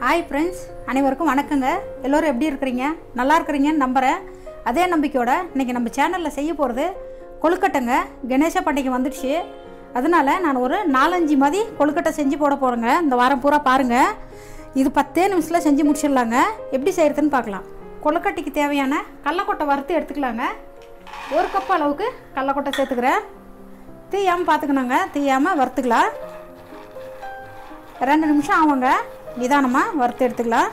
Hi friends, அனைவருக்கும் வணக்கங்க. எல்லோரும் எப்படி இருக்கிறீங்க? நல்லா இருக்கிறீங்கன்னு நம்புகிறேன். அதே நம்பிக்கையோட இன்றைக்கி நம்ம சேனலில் செய்ய போகிறது கொழுக்கட்டைங்க. கணேச பண்டிகை வந்துடுச்சு. அதனால் நான் ஒரு 4-5 மாதிரி கொழுக்கட்டை செஞ்சு போட போகிறேங்க. இந்த வாரம் பூரா பாருங்கள். இது 10 நிமிஷத்தில் செஞ்சு முடிச்சிடலாங்க. எப்படி செய்கிறதுன்னு பார்க்கலாம். கொழுக்கட்டைக்கு தேவையான கடலக்கொட்டை வறுத்து எடுத்துக்கலாங்க. 1 கப் அளவுக்கு கடலக்கொட்டை சேர்த்துக்கிறேன். தீயாமல் பார்த்துக்கணுங்க. தீயாமல் வறுத்துக்கலாம். 2 நிமிஷம் ஆகுங்க. நிதானமாக வறுத்து எடுத்துக்கலாம்.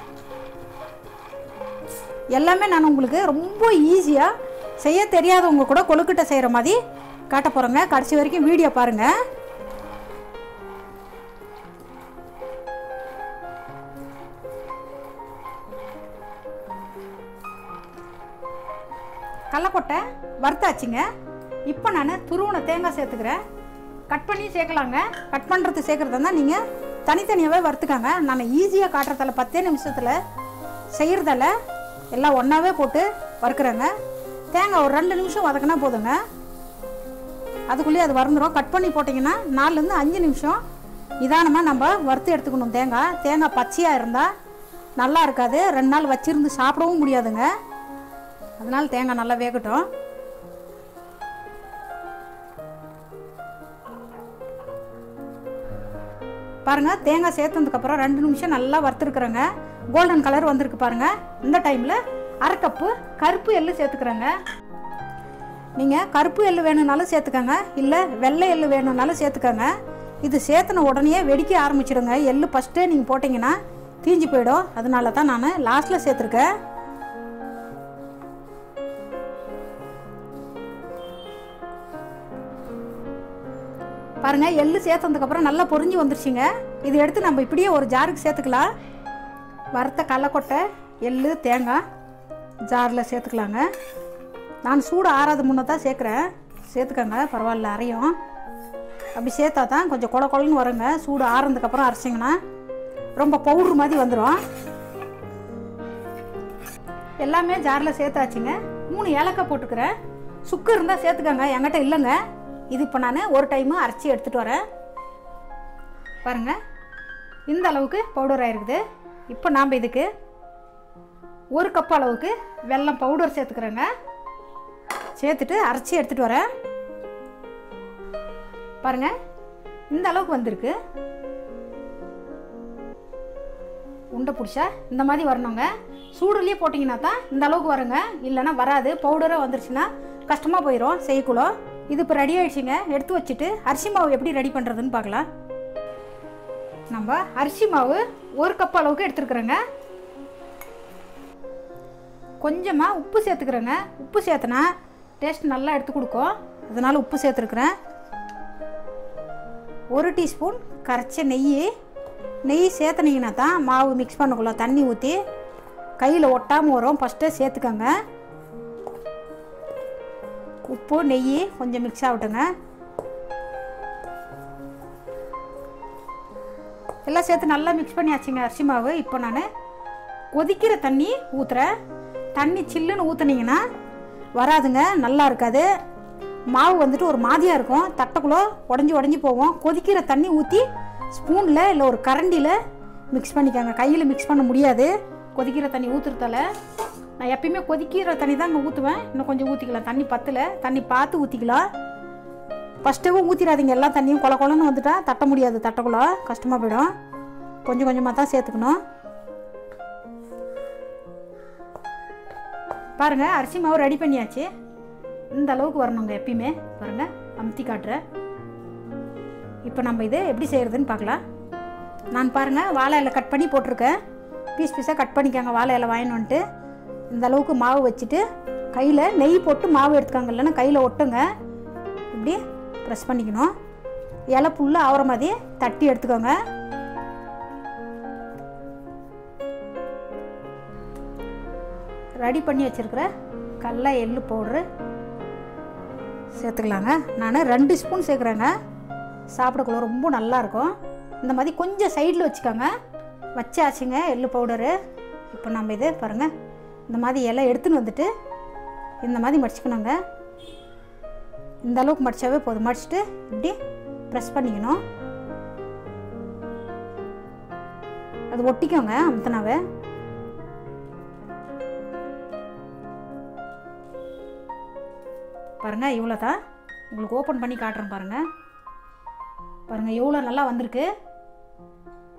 எல்லாமே நான் உங்களுக்கு ரொம்ப ஈஸியாக செய்ய தெரியாதவங்க கூட கொழுக்கட்டை செய்கிற மாதிரி காட்ட போகிறேங்க. கடைசி வரைக்கும் வீடியோ பாருங்கள். கடலக்கொட்டை வறுத்தாச்சுங்க. இப்போ நான் துருவன தேங்காய் சேர்த்துக்கிறேன். கட் பண்ணி சேர்க்கலாங்க. கட் பண்ணுறது சேர்க்குறதா இருந்தால் நீங்கள் தனித்தனியாகவே வறுத்துக்காங்க. நான் ஈஸியாக காட்டுறதால 10 நிமிஷத்தில் செய்கிறதால எல்லாம் ஒன்றாவே போட்டு வறுக்கிறேங்க. தேங்காய் ஒரு 2 நிமிஷம் வதக்கினா போதுங்க. அதுக்குள்ளேயே அது வறுந்துடும். கட் பண்ணி போட்டிங்கன்னா 4-5 நிமிஷம் நிதானமாக நம்ம வறுத்து எடுத்துக்கணும். தேங்காய் பச்சையாக இருந்தால் நல்லா இருக்காது. 2 நாள் வச்சிருந்து சாப்பிடவும் முடியாதுங்க. அதனால் தேங்காய் நல்லா வேகட்டும். பாருங்கள், தேங்காய் சேர்த்ததுக்கப்புறம் 2 நிமிஷம் நல்லா வறுத்துருக்குறேங்க. கோல்டன் கலர் வந்திருக்கு பாருங்கள். இந்த டைமில் 1/2 கப்பு கருப்பு எள்ளு சேர்த்துக்கிறேங்க. நீங்கள் கருப்பு எள்ளு வேணும்னாலும் சேர்த்துக்கோங்க, இல்லை வெள்ளை எள்ளு வேணும்னாலும் சேர்த்துக்கோங்க. இது சேர்த்துன உடனே வெடிக்க ஆரம்பிச்சிடுங்க. எள்ளு ஃபஸ்ட்டே நீங்கள் போட்டிங்கன்னா தீஞ்சு போயிடும். அதனால தான் நான் லாஸ்ட்டில் சேர்த்துருக்கேன். பாருங்கள், எள்ளு சேர்த்ததுக்கப்புறம் நல்லா பொரிஞ்சு வந்துருச்சுங்க. இது எடுத்து நம்ம இப்படியே ஒரு ஜாருக்கு சேர்த்துக்கலாம். வறுத்த கடலக்கொட்டை, எள்ளு, தேங்காய் ஜாரில் சேர்த்துக்கலாங்க. நான் சூடு ஆறாத முன்னே தான் சேர்க்குறேன். சேர்த்துக்கோங்க, பரவாயில்ல, அரையும். அப்படி சேர்த்தா தான் கொஞ்சம் கொல கொலன்னு வருங்க. சூடு ஆறுனதுக்கப்புறம் அரைச்சிங்கன்னா ரொம்ப பவுட்ரு மாதிரி வந்துடும். எல்லாமே ஜாரில் சேர்த்தாச்சுங்க. 3 ஏலக்காய் போட்டுக்கிறேன். சுக்கு இருந்தால் சேர்த்துக்கோங்க, என்கிட்ட இல்லைங்க. இது இப்போ நான் ஒரு டைமு அரைச்சி எடுத்துகிட்டு வரேன். பாருங்கள், இந்த அளவுக்கு பவுடர் ஆகிருக்குது. இப்போ நாம் இதுக்கு 1 கப் அளவுக்கு வெல்லம் பவுடர் சேர்த்துக்கிறேங்க. சேர்த்துட்டு அரைச்சி எடுத்துகிட்டு வரேன். பாருங்கள், இந்த அளவுக்கு வந்திருக்கு. உண்டை பிடிச்சா இந்த மாதிரி வரணுங்க. சூடுலேயே போட்டிங்கன்னா தான் இந்த அளவுக்கு வருங்க, இல்லைன்னா வராது. பவுடராக வந்துருச்சுன்னா கஷ்டமாக போயிடும் செய்யக்குள்ள. இது இப்போ ரெடி ஆகிடுச்சிங்க. எடுத்து வச்சுட்டு அரிசி மாவு எப்படி ரெடி பண்ணுறதுன்னு பார்க்கலாம். நம்ம அரிசி மாவு 1 கப் அளவுக்கு எடுத்துருக்குறோங்க. கொஞ்சமாக உப்பு சேர்த்துக்கிறேங்க. உப்பு சேர்த்துனா டேஸ்ட் நல்லா எடுத்து கொடுக்கும். அதனால் உப்பு சேர்த்துருக்குறேன். 1 டீஸ்பூன் கரைச்ச நெய் சேர்த்துனீங்கன்னா தான் மாவு மிக்ஸ் பண்ணக்குள்ள தண்ணி ஊற்றி கையில் ஒட்டாமல் வரும். ஃபஸ்ட்டே சேர்த்துக்கோங்க. உப்பு, நெய் கொஞ்சம் மிக்ஸ் ஆகட்டுங்க. எல்லாம் சேர்த்து நல்லா மிக்ஸ் பண்ணியாச்சுங்க அரிசி மாவு. இப்போ நான் கொதிக்கிற தண்ணி ஊற்றுறேன். தண்ணி சில்லுன்னு ஊற்றுனீங்கன்னா வராதுங்க, நல்லா இருக்காது. மாவு வந்துட்டு ஒரு மாதிரியாக இருக்கும். தட்டைக்குள்ளே உடஞ்சி போகும். கொதிக்கிற தண்ணி ஊற்றி ஸ்பூனில் இல்லை ஒரு கரண்டியில் மிக்ஸ் பண்ணிக்கோங்க. கையில் மிக்ஸ் பண்ண முடியாது கொதிக்கிற தண்ணி ஊற்றுறதால. நான் எப்பயுமே கொதிக்கிற தண்ணி தான் இங்கே ஊற்றுவேன். இன்னும் கொஞ்சம் ஊற்றிக்கலாம். தண்ணி பத்தலை, தண்ணி பார்த்து ஊற்றிக்கலாம். ஃபஸ்ட்டேவும் ஊற்றிடாதீங்க. எல்லா தண்ணியும் கொல கொலன்னு வந்துட்டால் தட்ட முடியாது. தட்டக்குள்ள கஷ்டமாக போயிடும். கொஞ்சம் கொஞ்சமாக தான் சேர்த்துக்கணும். பாருங்கள், அரிசி மாவு ரெடி பண்ணியாச்சு. இந்த அளவுக்கு வரணுங்க எப்பயுமே. பாருங்கள், அமுத்தி காட்டுறேன். இப்போ நம்ம இதை எப்படி செய்கிறதுன்னு பார்க்கலாம். நான் பாருங்கள் வாழை இலை கட் பண்ணி போட்டிருக்கேன். பீஸாக கட் பண்ணிக்காங்க. வாழை இலை வாங்கின்னு வந்துட்டு இந்த அளவுக்கு மாவு வச்சுட்டு கையில் நெய் போட்டு மாவு எடுத்துக்காங்க, இல்லைன்னா கையில் ஒட்டுங்க. இப்படி ப்ரெஸ் பண்ணிக்கணும். இலை ஃபுல்லாக ஆகிற மாதிரி தட்டி எடுத்துக்கோங்க. ரெடி பண்ணி வச்சுருக்கிற கடலை எள்ளு பவுட்ரு சேர்த்துக்கலாங்க. நான் 2 ஸ்பூன் சேர்க்குறேங்க. சாப்பிடக்குள்ள ரொம்ப நல்லாயிருக்கும். இந்த மாதிரி கொஞ்சம் சைடில் வச்சுக்கோங்க. வச்சாச்சுங்க எள்ளு பவுடரு. இப்போ நம்ம இது பாருங்கள், இந்த மாதிரி இலை எடுத்துன்னு வந்துட்டு இந்த மாதிரி மடிச்சுக்கணுங்க. இந்த அளவுக்கு மடிச்சாவே போதும். மடிச்சுட்டு இப்படி ப்ரெஸ் பண்ணிக்கணும். அது ஒட்டிக்கோங்க அமுத்தினாவே. பாருங்க இவ்வளோ தான். உங்களுக்கு ஓப்பன் பண்ணி காட்டுறேன் பாருங்க. பாருங்க எவ்வளோ நல்லா வந்திருக்கு.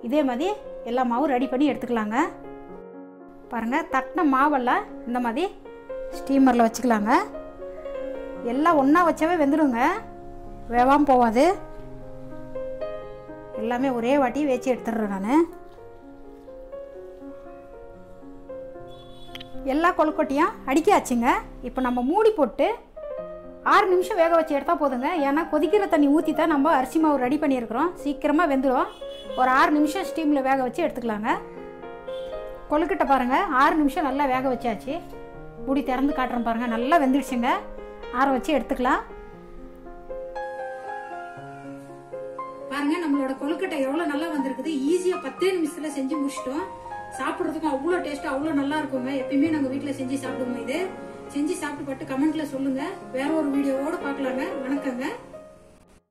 இதே மாதிரி எல்லா மாவும் ரெடி பண்ணி எடுத்துக்கலாங்க. பாருங்க தட்டின மாவெல்லாம் இந்த மாதிரி ஸ்டீமரில் வச்சுக்கலாங்க. எல்லாம் ஒன்றா வச்சாவே வெந்துடுங்க, வேவாமல் போகாது. எல்லாமே ஒரே வாட்டி வேச்சு எடுத்துடுறேன் நான். எல்லா கொழுக்கட்டையும் அடிக்காச்சுங்க. இப்போ நம்ம மூடி போட்டு 6 நிமிஷம் வேக வச்சு எடுத்தால் போதுங்க. ஏன்னா கொதிக்கிற தண்ணி ஊற்றி தான் நம்ம அரிசி மாவு ரெடி பண்ணியிருக்கிறோம். சீக்கிரமாக வெந்துடும். ஒரு 6 நிமிஷம் ஸ்டீமில் வேக வச்சு எடுத்துக்கலாங்க. கொழுக்கட்டை பாருங்கள் 6 நிமிஷம் நல்லா வேக வச்சாச்சு. மூடி திறந்து காட்டுறேன் பாருங்கள். நல்லா வெந்துடுச்சுங்க. ஆற வச்சு எடுத்துக்கலாம். பாருங்க நம்மளோட கொழுக்கட்டை எவ்வளோ நல்லா வந்திருக்குது. ஈஸியாக 10 நிமிஷத்தில் செஞ்சு முடிச்சிட்டோம். சாப்பிட்றதுக்கும் அவ்வளோ டேஸ்ட்டாக அவ்வளோ நல்லா இருக்குங்க. எப்பயுமே நாங்கள் வீட்டில் செஞ்சு சாப்பிடுவோம். இது செஞ்சு சாப்பிட்டு கமெண்ட்ல சொல்லுங்க. வேற ஒரு வீடியோவோட பார்க்கலாங்க. வணக்கங்க.